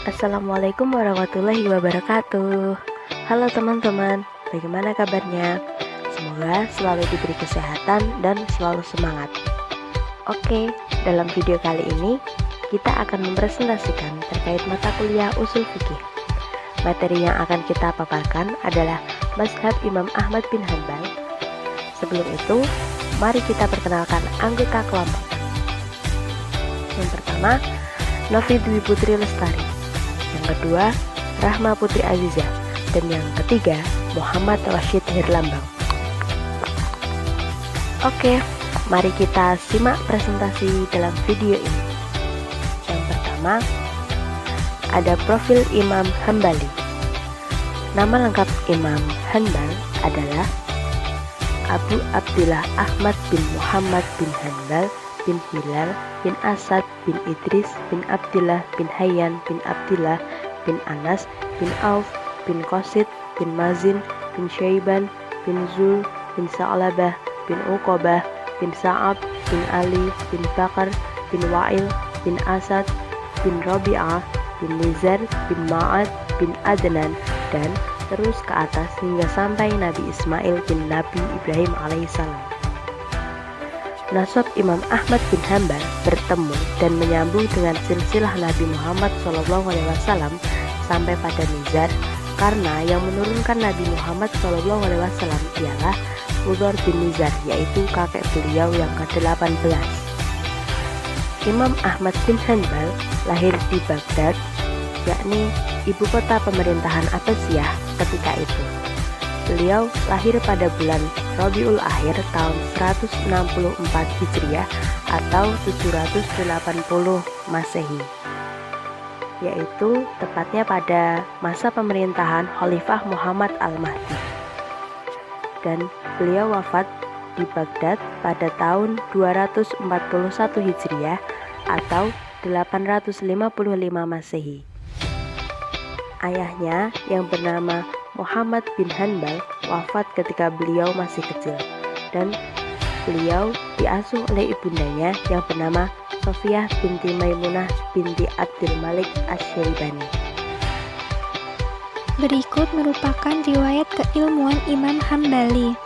Assalamualaikum warahmatullahi wabarakatuh. Halo teman-teman, bagaimana kabarnya? Semoga selalu diberi kesehatan dan selalu semangat. Oke, dalam video kali ini kita akan mempresentasikan terkait mata kuliah usul fikih. Materi yang akan kita paparkan adalah mazhab Imam Ahmad bin Hanbal. Sebelum itu, mari kita perkenalkan anggota kelompok. Yang pertama, Novi Dwi Putri Lestari. Yang kedua, Rahma Putri Aziza. Dan yang ketiga, Muhammad Rashid Hirlambang. Oke, mari kita simak presentasi dalam video ini. Yang pertama, ada profil Imam Hambali. Nama lengkap Imam Hanbal adalah Abu Abdullah Ahmad bin Muhammad bin Hanbal bin Hilal bin Asad bin Idris bin Abdullah bin Hayyan bin Abdullah bin Anas bin Auf bin Qasid bin Mazin bin Syaiban bin Zul bin Sa'labah bin Uqabah bin Sa'ab bin Ali bin Bakar bin Wa'il bin Asad bin Rabi'ah bin Nizar bin Ma'ad bin Adnan, dan terus ke atas hingga sampai Nabi Ismail bin Nabi Ibrahim alaihissalam. Nasab Imam Ahmad bin Hanbal bertemu dan menyambung dengan silsilah Nabi Muhammad SAW sampai pada Nizar, karena yang menurunkan Nabi Muhammad SAW ialah Mudhar bin Nizar, yaitu kakek beliau yang ke-18. Imam Ahmad bin Hanbal lahir di Baghdad, yakni ibu kota pemerintahan Abbasiyah ketika itu. Beliau lahir pada bulan Rabiul Akhir tahun 164 Hijriah atau 780 Masehi, yaitu tepatnya pada masa pemerintahan Khalifah Muhammad Al-Mahdi. Dan beliau wafat di Baghdad pada tahun 241 Hijriah atau 855 Masehi. Ayahnya yang bernama Muhammad bin Hanbal wafat ketika beliau masih kecil, dan beliau diasuh oleh ibundanya yang bernama Sofiyah binti Maimunah binti Abdul Malik Asy-Syaibani. Berikut merupakan riwayat keilmuan Imam Hambali.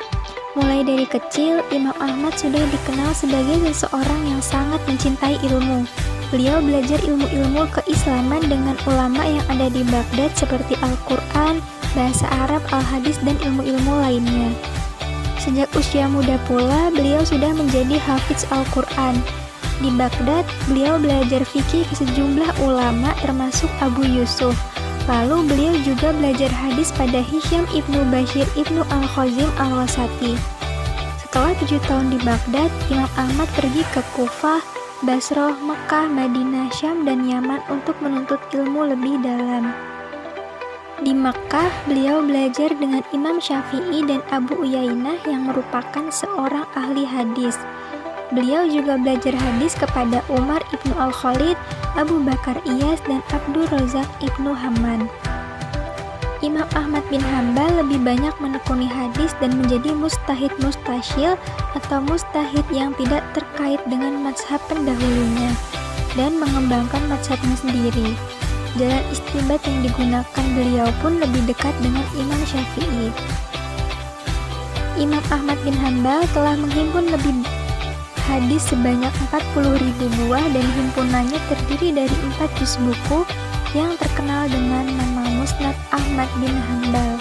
Mulai dari kecil, Imam Ahmad sudah dikenal sebagai seseorang yang sangat mencintai ilmu. Beliau belajar ilmu-ilmu keislaman dengan ulama yang ada di Baghdad seperti Al-Quran, bahasa Arab, Al-Hadis, dan ilmu-ilmu lainnya. Sejak usia muda pula, beliau sudah menjadi hafiz Al-Quran. Di Baghdad, beliau belajar fikih ke sejumlah ulama termasuk Abu Yusuf. Lalu beliau juga belajar hadis pada Hisham ibnu Bashir ibnu Al-Khazim Al-Wasati. Setelah 7 tahun di Baghdad, Imam Ahmad pergi ke Kufah, Basrah, Mekah, Madinah, Syam, dan Yaman untuk menuntut ilmu lebih dalam. Di Mekah, beliau belajar dengan Imam Syafi'i dan Abu Uyainah yang merupakan seorang ahli hadis. Beliau juga belajar hadis kepada Umar ibnu Al-Khalid, Abu Bakar Iyas, dan Abdul Razak ibnu Hamman. Imam Ahmad bin Hanbal lebih banyak menekuni hadis dan menjadi mustahid mustasyil atau mustahid yang tidak terkait dengan mazhab pendahulunya, dan mengembangkan mazhabnya sendiri. Jalan istinbat yang digunakan beliau pun lebih dekat dengan Imam Syafi'i. Imam Ahmad bin Hanbal telah menghimpun lebih hadis sebanyak 40.000 buah, dan himpunannya terdiri dari 4 juz buku yang terkenal dengan nama Musnad Ahmad bin Hanbal.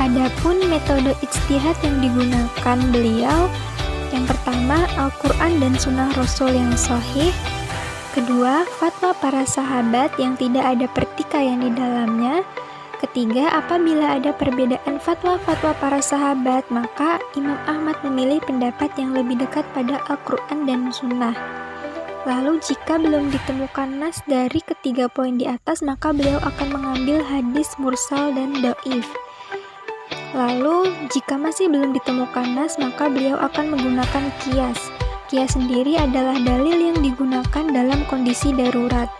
Adapun metode ijtihad yang digunakan beliau, yang pertama Al-Quran dan Sunnah Rasul yang sahih. Kedua, fatwa para sahabat yang tidak ada pertikaian di dalamnya. Ketiga, apabila ada perbedaan fatwa-fatwa para sahabat, maka Imam Ahmad memilih pendapat yang lebih dekat pada Al-Quran dan Sunnah. Lalu jika belum ditemukan nas dari ketiga poin di atas, maka beliau akan mengambil hadis mursal dan dhaif. Lalu jika masih belum ditemukan nas, maka beliau akan menggunakan qiyas. Qiyas sendiri adalah dalil yang digunakan dalam kondisi darurat.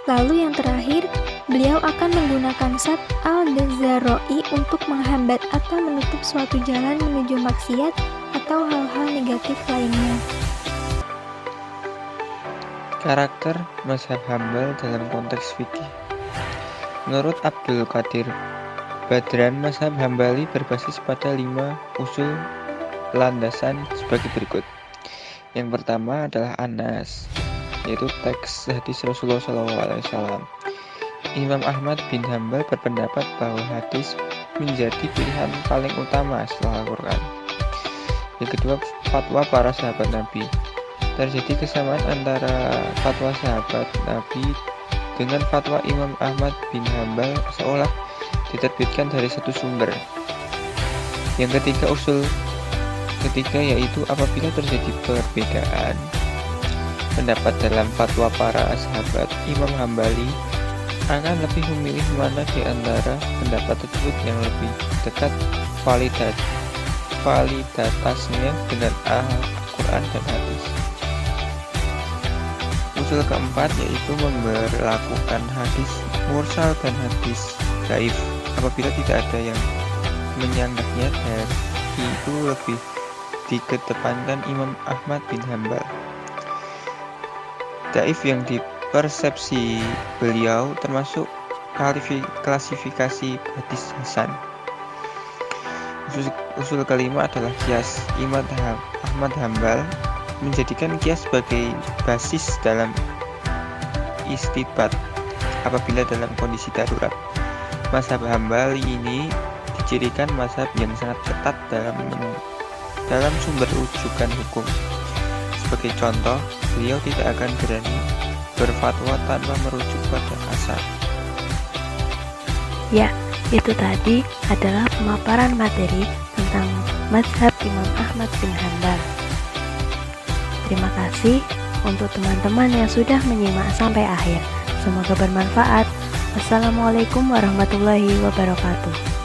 Lalu yang terakhir, beliau akan menggunakan sad al-dzarra'i untuk menghambat atau menutup suatu jalan menuju maksiat atau hal-hal negatif lainnya. Karakter mazhab Hambal dalam konteks fikih. Menurut Abdul Qadir Badran, mazhab Hambali berbasis pada 5 usul landasan sebagai berikut. Yang pertama adalah Anas, yaitu teks hadis Rasulullah SAW. Imam Ahmad bin Hambal berpendapat bahwa hadis menjadi pilihan paling utama setelah Al-Quran. Yang kedua, fatwa para sahabat Nabi. Terjadi kesamaan antara fatwa sahabat Nabi dengan fatwa Imam Ahmad bin Hambal seolah diterbitkan dari satu sumber. Yang ketiga, usul ketiga yaitu apabila terjadi perbedaan pendapat dalam fatwa para sahabat, Imam Hambali akan lebih memilih mana di antara pendapat tersebut yang lebih dekat validitasnya dengan Al-Quran dan hadis. Usul keempat yaitu memberlakukan hadis mursal dan hadis dhaif apabila tidak ada yang menyanggahnya, dan itu lebih dikedepankan Imam Ahmad bin Hambal. Dhaif yang dipersepsi beliau termasuk klasifikasi hadis hasan. Usul kelima adalah qiyas. Imam Ahmad Hambal menjadikan qiyas sebagai basis dalam istidbat apabila dalam kondisi darurat. Mazhab Hambali ini dicirikan mazhab yang sangat ketat dalam sumber rujukan hukum. Sebagai contoh, beliau tidak akan berani berfatwa tanpa merujuk pada asar. Ya, itu tadi adalah pemaparan materi tentang mazhab Imam Ahmad bin Hambal. Terima kasih untuk teman-teman yang sudah menyimak sampai akhir. Semoga bermanfaat. Wassalamualaikum warahmatullahi wabarakatuh.